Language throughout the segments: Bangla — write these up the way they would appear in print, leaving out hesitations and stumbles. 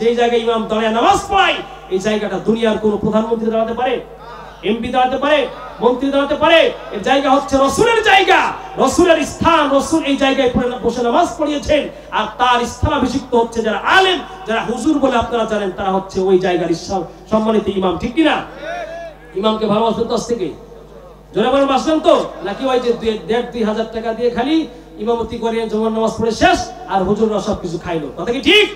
যেই জায়গায় ইমাম দাঁড়িয়ে নামাজ পড়ায় এই জায়গাটা দুনিয়ার কোন প্রধানমন্ত্রী দাঁড়াতে পারে, এমপি দাঁড়াতে পারে, মন্ত্রী দাঁড়াতে পারে? এই জায়গা হচ্ছে রাসূলের জায়গা, রাসূলের স্থান। রাসূল এই জায়গায় বসে নামাজ পড়িয়েছেন, আর তার স্থানাভিষিক্ত হচ্ছে যারা আলেম, যারা হুজুর বলে আপনারা জানেন, তারা হচ্ছে ওই জায়গার সম্মানিত ইমাম। ঠিক কিনা? ইমামকে ভালোবাসেন তো? আজ থেকে জোরে বলে বাসবেন তো? নাকি ওই যে 1,500-2,000 টাকা দিয়ে খালি ইমামতি করে জুমার নামাজ পড়ে শেষ, আর হুজুররা সবকিছু খাইলো? কথা কি ঠিক?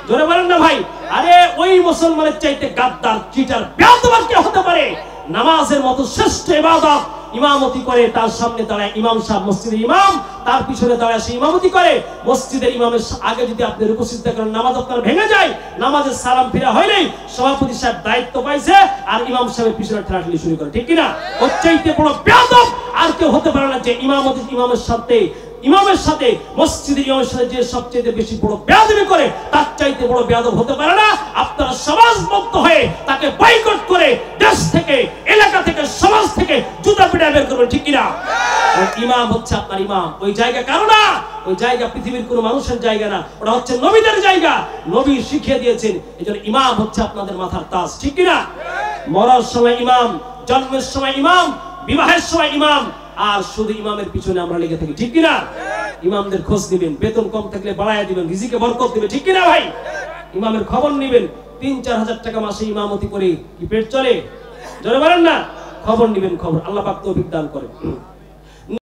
জোরে বলেন না ভাই। আরে ওই মুসলমানের চাইতে গাদ্দার, চিটার, বেয়াদব কে হতে পারে? নামাজের মতো শ্রেষ্ঠ ইবাদত ইমামতি করে, তার সামনে দাঁড়ায় ইমাম সাহেব, মসজিদের ইমাম, তার পিছনে দাঁড়ায় সে ইমামতি করে। মসজিদের ইমামের আগে যদি আপনি রুকু সিজদা করেন, নামাজ আপনার ভেঙে যায়। নামাজের সালাম ফিরা হইলেই সভাপতি সাহেব দায়িত্ব পাইছে, আর ইমাম সাহেবের পিছনে ঠেলাঠেলি শুরু করে। ঠিক কিনা? ওর চাইতে বড় বেয়াদব আর কেউ হতে পারে না, যে ইমামের সাথে মসজিদের ইমামের সাথে যে সবচেয়ে বেশি বড় বেয়াদবি করে, তার চাইতে বড় বেয়াদব হতে পারে না। আপনারা সমাজবদ্ধ হয়ে তাকে বয়কট করে দেশ থেকে, এলাকা থেকে, সমাজ থেকে জুতা পিটায় বের করবেন। ঠিক কিনা? ইমাম হচ্ছে আপনার ইমাম। ওই জায়গা কারো না, ওই জায়গা পৃথিবীর কোনো মানুষের জায়গা না, ওটা হচ্ছে নবীদের জায়গা। নবী শিখিয়ে দিয়েছেন, এজন্য ইমাম হচ্ছে আপনাদের মাথার তাজ। ঠিক কিনা? মরার সময় ইমাম, জন্মের সময় ইমাম, বিবাহের সময় ইমাম, আর শুধু ইমামের পিছনে আমরা লেগে থাকি। ঠিক কিনা? ইমামদের খোঁজ দিবেন, বেতন কম থাকলে বাড়ায় দিবেন, রিজিকে বরকত দিবেন। ঠিক কিনা ভাই? ইমামের খবর নিবেন। 3-4 হাজার টাকা মাসে ইমামতি করে কি পেট চলে? জোরে বলেন না। খবর নিবেন, খবর। আল্লাহ পাক তৌফিক দান করেন।